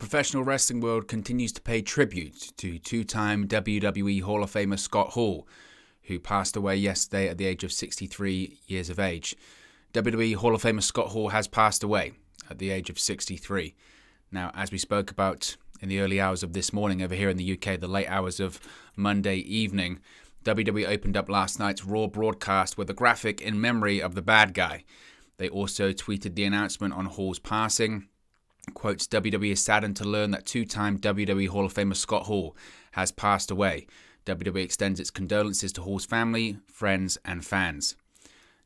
professional wrestling world continues to pay tribute to two-time WWE Hall of Famer Scott Hall, who passed away yesterday at the age of 63 years of age. WWE Hall of Famer Scott Hall has passed away at the age of 63. Now, as we spoke about in the early hours of this morning over here in the UK, the late hours of Monday evening, WWE opened up last night's Raw broadcast with a graphic in memory of the bad guy. They also tweeted the announcement on Hall's passing. Quotes, WWE is saddened to learn that two-time WWE Hall of Famer Scott Hall has passed away. WWE extends its condolences to Hall's family, friends, and fans.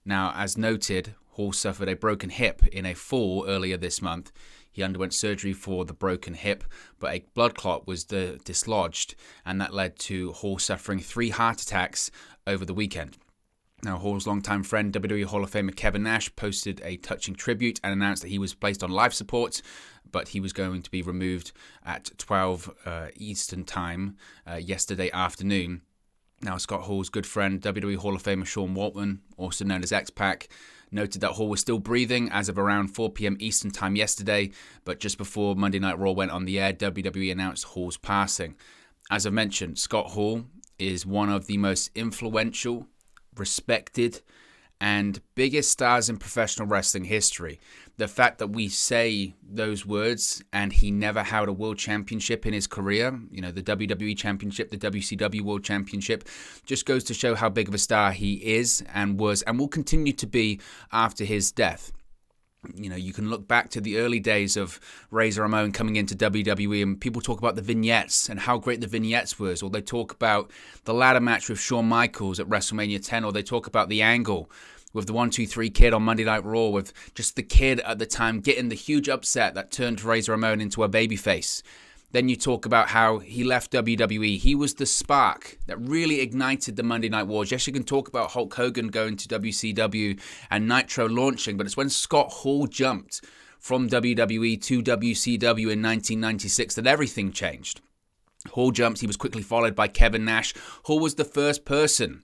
Now, as noted, Hall suffered a broken hip in a fall earlier this month. He underwent surgery for the broken hip, but a blood clot was dislodged, and that led to Hall suffering 3 heart attacks over the weekend. Now, Hall's longtime friend, WWE Hall of Famer Kevin Nash, posted a touching tribute and announced that he was placed on life support, but he was going to be removed at 12 Eastern Time yesterday afternoon. Now, Scott Hall's good friend, WWE Hall of Famer Sean Waltman, also known as X-Pac, noted that Hall was still breathing as of around 4 p.m. Eastern Time yesterday, but just before Monday Night Raw went on the air, WWE announced Hall's passing. As I mentioned, Scott Hall is one of the most influential, respected, and biggest stars in professional wrestling history. The fact that we say those words and he never held a world championship in his career, the WWE championship, the WCW world championship, just goes to show how big of a star he is and was and will continue to be after his death. You can look back to the early days of Razor Ramon coming into WWE, and people talk about the vignettes and how great the vignettes was, or they talk about the ladder match with Shawn Michaels at WrestleMania 10, or they talk about the angle with the 1-2-3 Kid on Monday Night Raw, with just the Kid at the time getting the huge upset that turned Razor Ramon into a babyface. Then you talk about how he left WWE. He was the spark that really ignited the Monday Night Wars. Yes, you can talk about Hulk Hogan going to WCW and Nitro launching, but it's when Scott Hall jumped from WWE to WCW in 1996 that everything changed. Hall jumped. He was quickly followed by Kevin Nash. Hall was the first person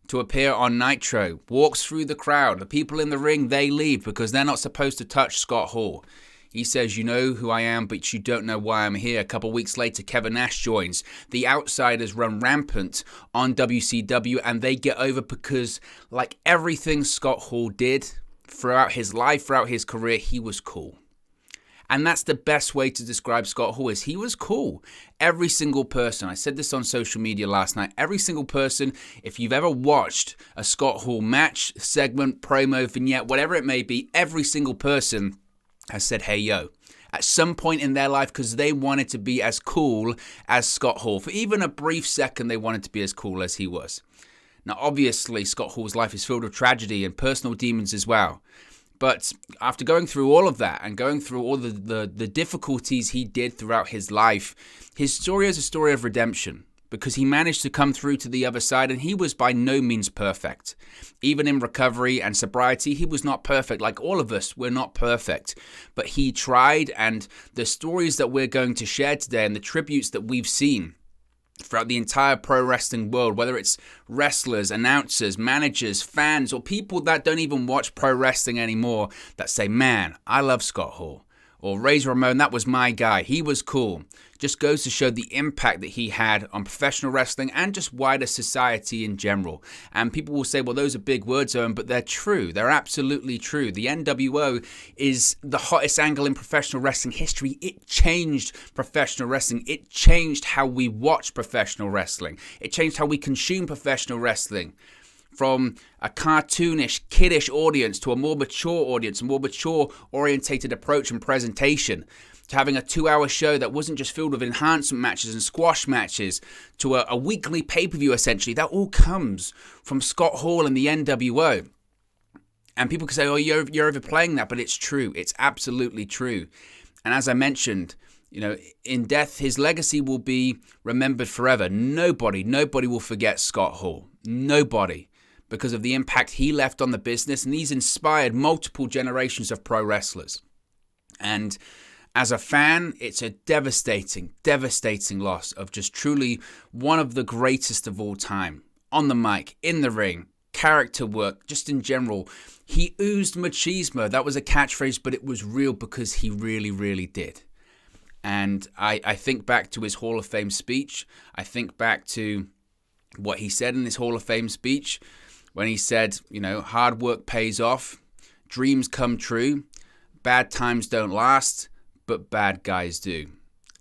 to appear on Nitro, walks through the crowd. The people in the ring, they leave because they're not supposed to touch Scott Hall. He says, you know who I am, but you don't know why I'm here. A couple weeks later, Kevin Nash joins. The Outsiders run rampant on WCW, and they get over because, like everything Scott Hall did throughout his life, throughout his career, he was cool. And that's the best way to describe Scott Hall is he was cool. Every single person, I said this on social media last night, every single person, if you've ever watched a Scott Hall match, segment, promo, vignette, whatever it may be, every single person has said, hey, yo, at some point in their life, because they wanted to be as cool as Scott Hall. For even a brief second, they wanted to be as cool as he was. Now, obviously, Scott Hall's life is filled with tragedy and personal demons as well. But after going through all of that and going through all the difficulties he did throughout his life, his story is a story of redemption because he managed to come through to the other side, and he was by no means perfect. Even in recovery and sobriety, he was not perfect. Like all of us, we're not perfect. But he tried, and the stories that we're going to share today and the tributes that we've seen throughout the entire pro wrestling world, whether it's wrestlers, announcers, managers, fans, or people that don't even watch pro wrestling anymore that say, man, I love Scott Hall. Or Razor Ramon, that was my guy. He was cool. Just goes to show the impact that he had on professional wrestling and just wider society in general. And people will say, well, those are big words, Owen, but they're true. They're absolutely true. The NWO is the hottest angle in professional wrestling history. It changed professional wrestling. It changed how we watch professional wrestling. It changed how we consume professional wrestling. From a cartoonish, kiddish audience to a more mature audience, a more mature-orientated approach and presentation, to having a 2-hour show that wasn't just filled with enhancement matches and squash matches, to a weekly pay-per-view, essentially. That all comes from Scott Hall and the NWO. And people can say, oh, you're overplaying that, but it's true. It's absolutely true. And as I mentioned, in death, his legacy will be remembered forever. Nobody will forget Scott Hall. Nobody. Because of the impact he left on the business, and he's inspired multiple generations of pro wrestlers. And as a fan, it's a devastating loss of just truly one of the greatest of all time. On the mic, in the ring, character work, just in general. He oozed machismo. That was a catchphrase, but it was real because he really, really did. And I think back to his Hall of Fame speech. I think back to what he said in his Hall of Fame speech when he said, hard work pays off, dreams come true, bad times don't last, but bad guys do.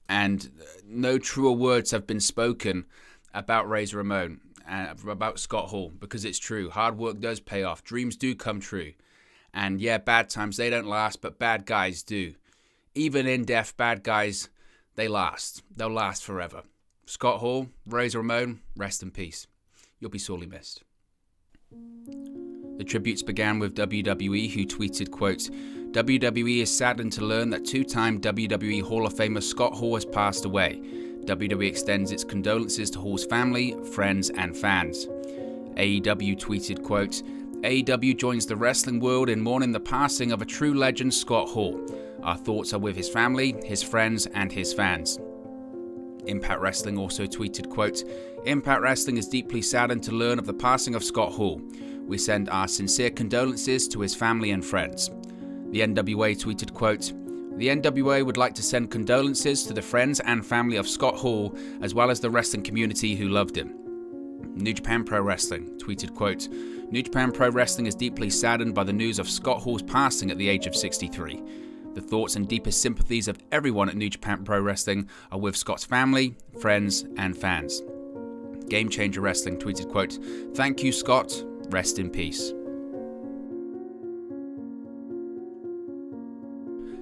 And no truer words have been spoken about Razor Ramon, about Scott Hall, because it's true. Hard work does pay off. Dreams do come true. And yeah, bad times, they don't last, but bad guys do. Even in death, bad guys, they last. They'll last forever. Scott Hall, Razor Ramon, rest in peace. You'll be sorely missed. The tributes began with WWE, who tweeted, quote, WWE is saddened to learn that two-time WWE Hall of Famer Scott Hall has passed away. WWE extends its condolences to Hall's family, friends, and fans. AEW tweeted, quote, AEW joins the wrestling world in mourning the passing of a true legend, Scott Hall. Our thoughts are with his family, his friends, and his fans. Impact Wrestling also tweeted, quote, Impact Wrestling is deeply saddened to learn of the passing of Scott Hall. We send our sincere condolences to his family and friends. The NWA tweeted, quote, the NWA would like to send condolences to the friends and family of Scott Hall, as well as the wrestling community who loved him. New Japan Pro Wrestling tweeted, quote, New Japan Pro Wrestling is deeply saddened by the news of Scott Hall's passing at the age of 63. The thoughts and deepest sympathies of everyone at New Japan Pro Wrestling are with Scott's family, friends, and fans. Game Changer Wrestling tweeted, quote, thank you, Scott. Rest in peace.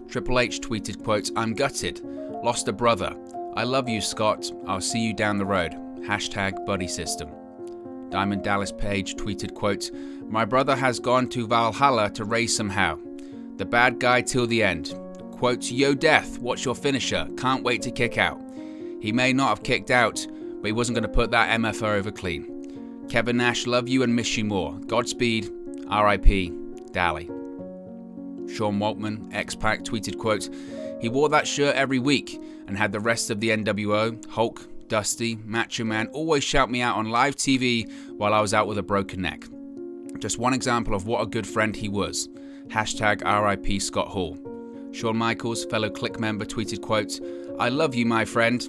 Triple H tweeted, quote, I'm gutted. Lost a brother. I love you, Scott. I'll see you down the road. Hashtag buddy system. Diamond Dallas Page tweeted, quote, my brother has gone to Valhalla to race somehow. The bad guy till the end. Quote, yo Death, what's your finisher? Can't wait to kick out. He may not have kicked out, but he wasn't going to put that MFO over clean. Kevin Nash, love you and miss you more. Godspeed. R.I.P. Dally. Sean Waltman, X-Pac, tweeted, quote, he wore that shirt every week and had the rest of the NWO, Hulk, Dusty, Macho Man always shout me out on live TV while I was out with a broken neck. Just one example of what a good friend he was. Hashtag RIP Scott Hall. Shawn Michaels, fellow Click member, tweeted, quote, I love you, my friend.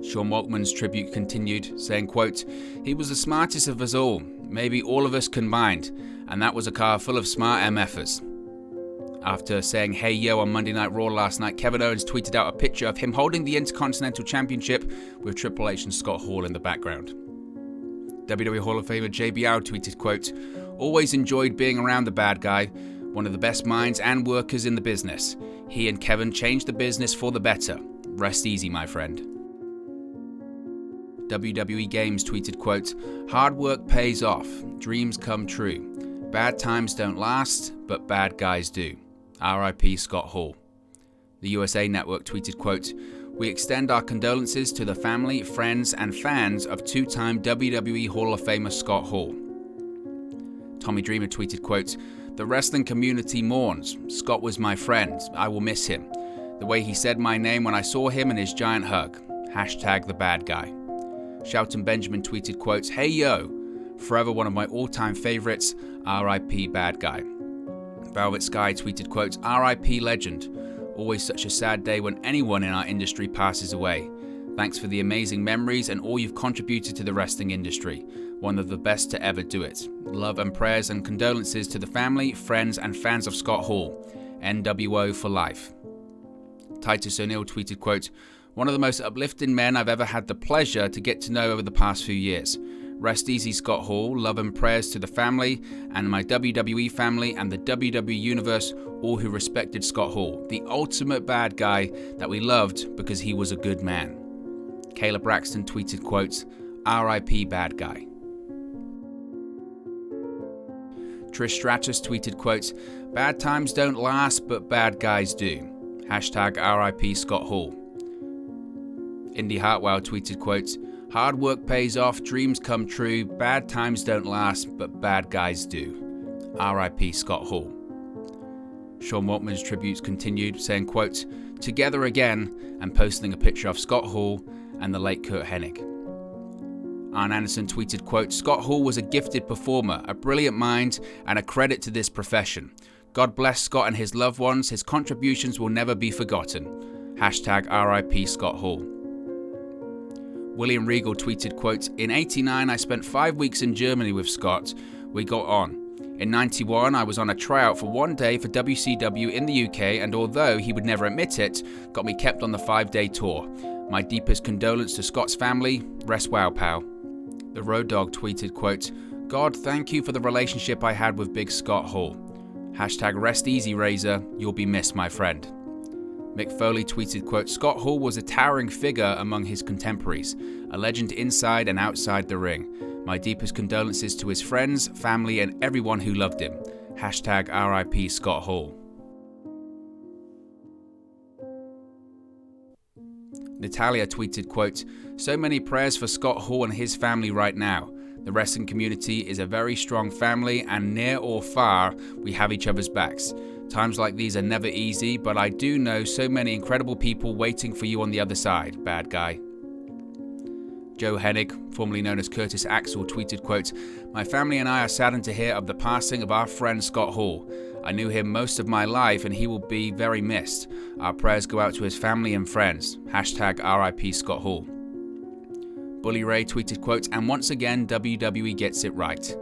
Sean Waltman's tribute continued, saying, quote, he was the smartest of us all, maybe all of us combined, and that was a car full of smart MFers. After saying hey yo on Monday Night Raw last night, Kevin Owens tweeted out a picture of him holding the Intercontinental Championship with Triple H and Scott Hall in the background. WWE Hall of Famer JBL tweeted, quote, always enjoyed being around the bad guy, one of the best minds and workers in the business. He and Kevin changed the business for the better. Rest easy, my friend. WWE Games tweeted, quote, hard work pays off, dreams come true. Bad times don't last, but bad guys do. R.I.P. Scott Hall. The USA Network tweeted, quote, we extend our condolences to the family, friends, and fans of two-time WWE Hall of Famer Scott Hall. Tommy Dreamer tweeted, quote, the wrestling community mourns. Scott was my friend. I will miss him. The way he said my name when I saw him and his giant hug. Hashtag the bad guy. Shelton Benjamin tweeted, quote, hey yo, forever one of my all-time favorites, R.I.P. bad guy. Velvet Sky tweeted, quote, R.I.P. legend. Always such a sad day when anyone in our industry passes away. Thanks for the amazing memories and all you've contributed to the wrestling industry. One of the best to ever do it. Love and prayers and condolences to the family, friends, and fans of Scott Hall. NWO for life. Titus O'Neil tweeted, quote, one of the most uplifting men I've ever had the pleasure to get to know over the past few years. Rest easy, Scott Hall. Love and prayers to the family and my WWE family and the WWE Universe, all who respected Scott Hall, the ultimate bad guy that we loved because he was a good man. Kayla Braxton tweeted, quote, RIP bad guy. Trish Stratus tweeted, quote, bad times don't last, but bad guys do. Hashtag RIP Scott Hall. Indy Hartwell tweeted, quote, hard work pays off, dreams come true, bad times don't last, but bad guys do. R.I.P. Scott Hall. Sean Waltman's tributes continued, saying, quote, together again, and posting a picture of Scott Hall and the late Kurt Hennig. Arn Anderson tweeted, quote, Scott Hall was a gifted performer, a brilliant mind, and a credit to this profession. God bless Scott and his loved ones. His contributions will never be forgotten. Hashtag RIP Scott Hall. William Regal tweeted, quote, "In 89, I spent 5 weeks in Germany with Scott. We got on. In 91, I was on a tryout for 1 day for WCW in the UK, and although he would never admit it, got me kept on the 5-day tour. My deepest condolence to Scott's family. Rest well, pal." The Road Dogg tweeted, quote, "God, thank you for the relationship I had with Big Scott Hall. Hashtag rest easy, Razor. You'll be missed, my friend." Mick Foley tweeted, quote, "Scott Hall was a towering figure among his contemporaries, a legend inside and outside the ring. My deepest condolences to his friends, family, and everyone who loved him. Hashtag RIP Scott Hall." Natalia tweeted, quote, "So many prayers for Scott Hall and his family right now. The wrestling community is a very strong family, and near or far, we have each other's backs. Times like these are never easy, but I do know so many incredible people waiting for you on the other side, bad guy." Joe Hennig, formerly known as Curtis Axel, tweeted, quote, "My family and I are saddened to hear of the passing of our friend Scott Hall. I knew him most of my life and he will be very missed. Our prayers go out to his family and friends. Hashtag RIP Scott Hall." Bully Ray tweeted, quote, "And once again, WWE gets it right.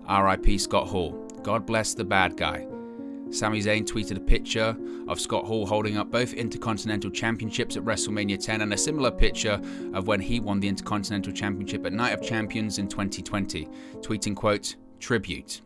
RIP Scott Hall. God bless the bad guy." Sami Zayn tweeted a picture of Scott Hall holding up both Intercontinental Championships at WrestleMania 10 and a similar picture of when he won the Intercontinental Championship at Night of Champions in 2020, tweeting, quote, "Tribute."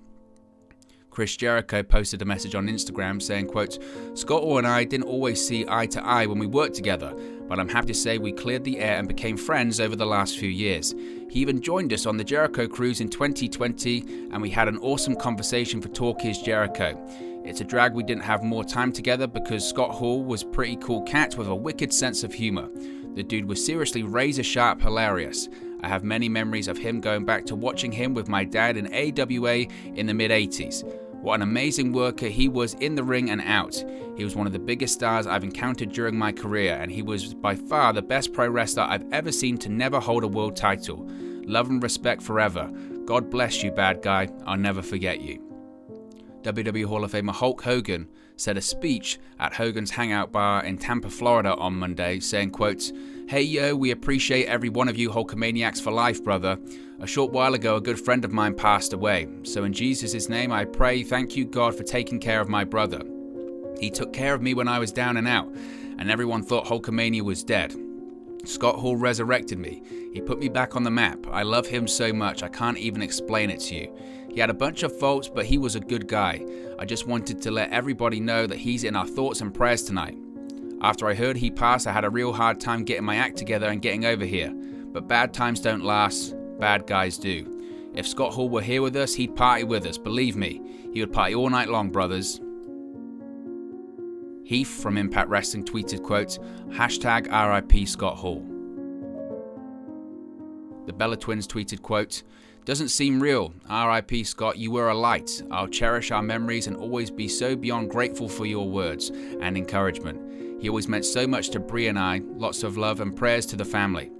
Chris Jericho posted a message on Instagram saying, quote, "Scott Hall and I didn't always see eye to eye when we worked together, but I'm happy to say we cleared the air and became friends over the last few years. He even joined us on the Jericho Cruise in 2020, and we had an awesome conversation for Talk Is Jericho. It's a drag we didn't have more time together because Scott Hall was a pretty cool cat with a wicked sense of humor. The dude was seriously razor sharp hilarious. I have many memories of him going back to watching him with my dad in AWA in the mid-80s. What an amazing worker he was in the ring and out. He was one of the biggest stars I've encountered during my career, and he was by far the best pro wrestler I've ever seen to never hold a world title. Love and respect forever. God bless you, bad guy. I'll never forget you." WWE Hall of Famer Hulk Hogan said a speech at Hogan's Hangout Bar in Tampa, Florida on Monday, saying, quote, "Hey yo, we appreciate every one of you Hulkamaniacs for life, brother. A short while ago, a good friend of mine passed away. So in Jesus' name, I pray, thank you, God, for taking care of my brother. He took care of me when I was down and out, and everyone thought Hulkamania was dead. Scott Hall resurrected me. He put me back on the map. I love him so much, I can't even explain it to you. He had a bunch of faults, but he was a good guy. I just wanted to let everybody know that he's in our thoughts and prayers tonight. After I heard he passed, I had a real hard time getting my act together and getting over here. But bad times don't last, bad guys do. If Scott Hall were here with us, he'd party with us, believe me. He would party all night long, brothers." Heath from Impact Wrestling tweeted, quote, "Hashtag RIP Scott Hall." The Bella Twins tweeted, quote, "Doesn't seem real. RIP Scott, you were a light. I'll cherish our memories and always be so beyond grateful for your words and encouragement. He always meant so much to Bree and I. Lots of love and prayers to the family."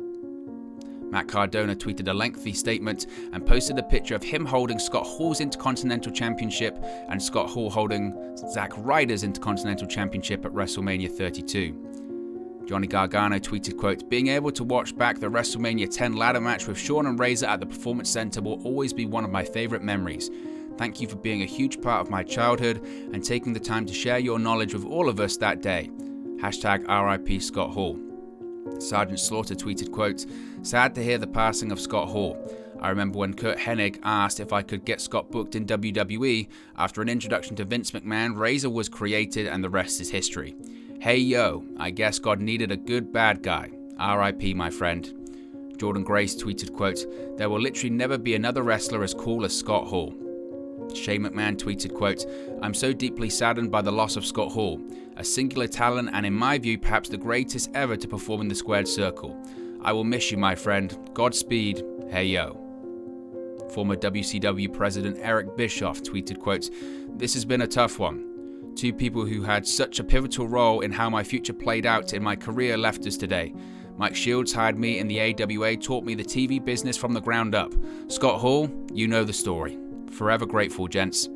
Matt Cardona tweeted a lengthy statement and posted a picture of him holding Scott Hall's Intercontinental Championship and Scott Hall holding Zack Ryder's Intercontinental Championship at WrestleMania 32. Johnny Gargano tweeted, quote, "Being able to watch back the WrestleMania 10 ladder match with Shawn and Razor at the Performance Center will always be one of my favorite memories. Thank you for being a huge part of my childhood and taking the time to share your knowledge with all of us that day. Hashtag RIP Scott Hall." Sergeant Slaughter tweeted, quote, "Sad to hear the passing of Scott Hall. I remember when Curt Hennig asked if I could get Scott booked in WWE. After an introduction to Vince McMahon, Razor was created and the rest is history. Hey yo, I guess God needed a good bad guy. RIP, my friend." Jordan Grace tweeted, quote, "There will literally never be another wrestler as cool as Scott Hall." Shane McMahon tweeted, quote, "I'm so deeply saddened by the loss of Scott Hall, a singular talent and in my view perhaps the greatest ever to perform in the squared circle. I will miss you, my friend. Godspeed. Hey yo." Former WCW President Eric Bischoff tweeted, quote, "This has been a tough one. Two people who had such a pivotal role in how my future played out in my career left us today. Mike Shields hired me in the AWA, taught me the TV business from the ground up. Scott Hall, you know the story. Forever grateful, gents."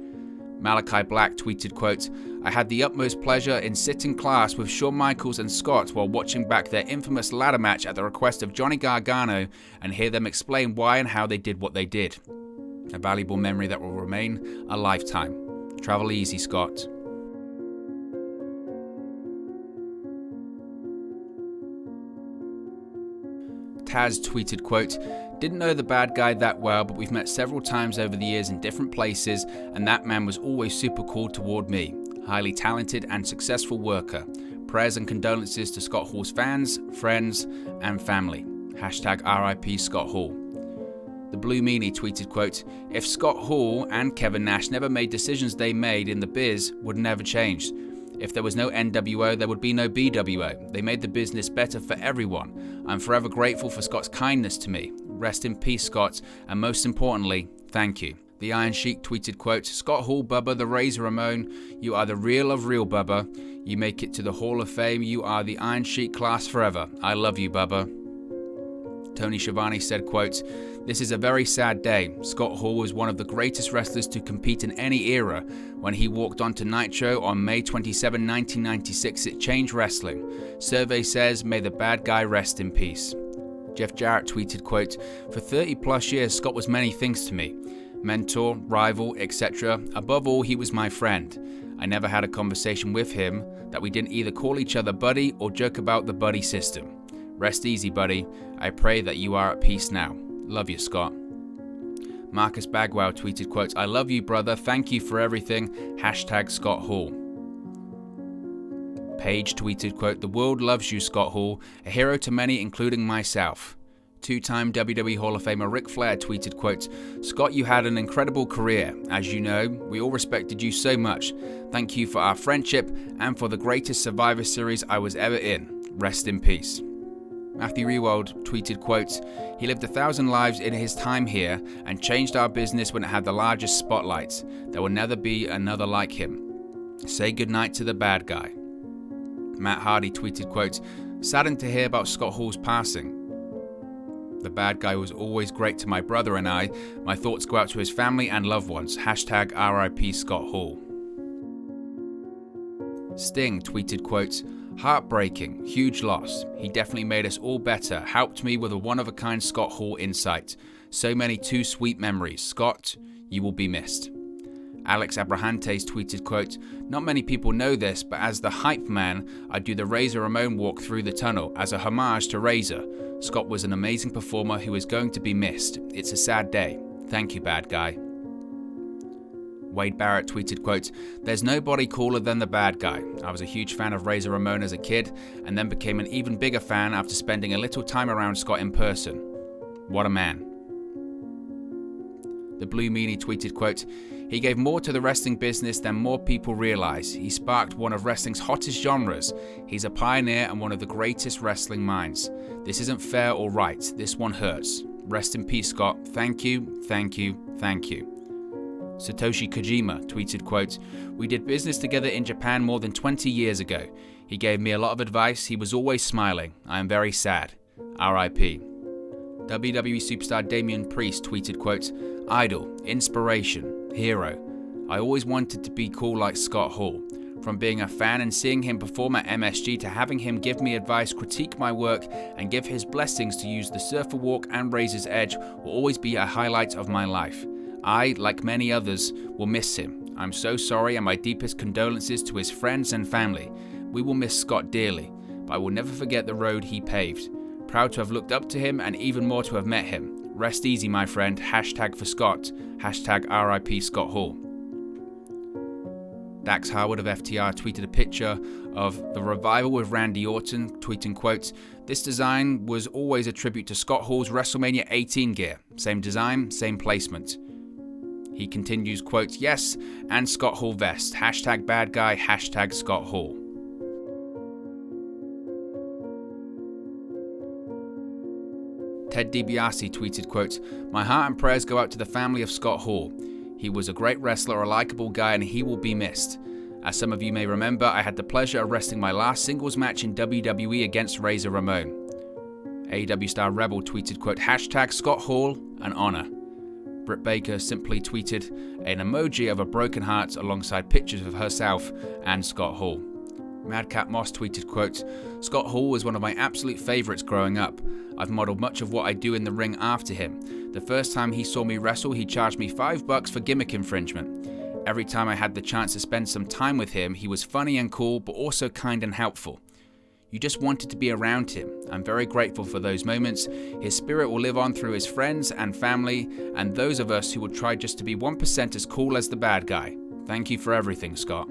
Malachi Black tweeted, quote, I had the utmost pleasure in sitting class with Shawn Michaels and Scott while watching back their infamous ladder match at the request of Johnny Gargano and hear them explain why and how they did what they did. A valuable memory that will remain a lifetime. Travel easy, Scott. Taz tweeted, quote, didn't know the bad guy that well, but we've met several times over the years in different places, and that man was always super cool toward me. Highly talented and successful worker. Prayers and condolences to Scott Hall's fans, friends, and family. Hashtag RIP Scott Hall. The Blue Meanie tweeted, quote, if Scott Hall and Kevin Nash never made decisions they made in the biz, would never change. If there was no NWO, there would be no BWO. They made the business better for everyone. I'm forever grateful for Scott's kindness to me. Rest in peace, Scott, and most importantly, thank you. The Iron Sheik tweeted, quote, Scott Hall, Bubba the Razor Ramon, you are the real of real, Bubba. You make it to the Hall of Fame. You are the Iron Sheik class forever. I love you, Bubba. Tony Schiavone said, quote, this is a very sad day. Scott Hall was one of the greatest wrestlers to compete in any era. When he walked onto Nitro on May 27, 1996, it changed wrestling. Survey says, may the bad guy rest in peace. Jeff Jarrett tweeted, quote, for 30 plus years, Scott was many things to me. Mentor, rival, etc. Above all, he was my friend. I never had a conversation with him that we didn't either call each other buddy or joke about the buddy system. Rest easy, buddy. I pray that you are at peace now. Love you, Scott. Marcus Bagwell tweeted, quote, I love you, brother. Thank you for everything. Hashtag Scott Hall. Paige tweeted, quote, the world loves you, Scott Hall. A hero to many, including myself. Two-time WWE Hall of Famer Ric Flair tweeted, quote, Scott, you had an incredible career. As you know, we all respected you so much. Thank you for our friendship and for the greatest Survivor Series I was ever in. Rest in peace. Matthew Rewald tweeted, quote, he lived 1,000 lives in his time here and changed our business when it had the largest spotlights. There will never be another like him. Say goodnight to the bad guy. Matt Hardy tweeted, quote, saddened to hear about Scott Hall's passing. The bad guy was always great to my brother and I. My thoughts go out to his family and loved ones. Hashtag RIP Scott Hall. Sting tweeted, quote, heartbreaking, huge loss. He definitely made us all better, helped me with a one-of-a-kind Scott Hall insight. So many too sweet memories. Scott, you will be missed. Alex Abrahantes tweeted, quote, not many people know this, but as the hype man, I do the Razor Ramon walk through the tunnel as a homage to Razor. Scott was an amazing performer who is going to be missed. It's a sad day. Thank you, bad guy. Wade Barrett tweeted, quote, there's nobody cooler than the bad guy. I was a huge fan of Razor Ramon as a kid and then became an even bigger fan after spending a little time around Scott in person. What a man. The Blue Meanie tweeted, quote, he gave more to the wrestling business than more people realize. He sparked one of wrestling's hottest genres. He's a pioneer and one of the greatest wrestling minds. This isn't fair or right. This one hurts. Rest in peace, Scott. Thank you, thank you, thank you. Satoshi Kojima tweeted, quote, we did business together in Japan more than 20 years ago. He gave me a lot of advice. He was always smiling. I am very sad. R.I.P. WWE superstar Damian Priest tweeted, quote, idol, inspiration, hero. I always wanted to be cool like Scott Hall. From being a fan and seeing him perform at MSG to having him give me advice, critique my work, and give his blessings to use the Surfer Walk and Razor's Edge will always be a highlight of my life. I, like many others, will miss him. I'm so sorry and my deepest condolences to his friends and family. We will miss Scott dearly, but I will never forget the road he paved. Proud to have looked up to him and even more to have met him. Rest easy, my friend. Hashtag for Scott. Hashtag RIP Scott Hall. Dax Harwood of FTR tweeted a picture of the revival with Randy Orton, tweeting, quote, this design was always a tribute to Scott Hall's WrestleMania 18 gear. Same design, same placement. He continues, quote, yes, and Scott Hall vest. Hashtag bad guy, hashtag Scott Hall. Ted DiBiase tweeted, quote, my heart and prayers go out to the family of Scott Hall. He was a great wrestler, a likable guy, and he will be missed. As some of you may remember, I had the pleasure of wrestling my last singles match in WWE against Razor Ramon. AEW star Rebel tweeted, quote, hashtag Scott Hall, an honor. Britt Baker simply tweeted an emoji of a broken heart alongside pictures of herself and Scott Hall. Madcap Moss tweeted, quote, "Scott Hall was one of my absolute favourites growing up. I've modelled much of what I do in the ring after him. The first time he saw me wrestle, he charged me $5 for gimmick infringement. Every time I had the chance to spend some time with him, he was funny and cool, but also kind and helpful. You just wanted to be around him. I'm very grateful for those moments. His spirit will live on through his friends and family, and those of us who will try just to be 1% as cool as the bad guy. Thank you for everything, Scott."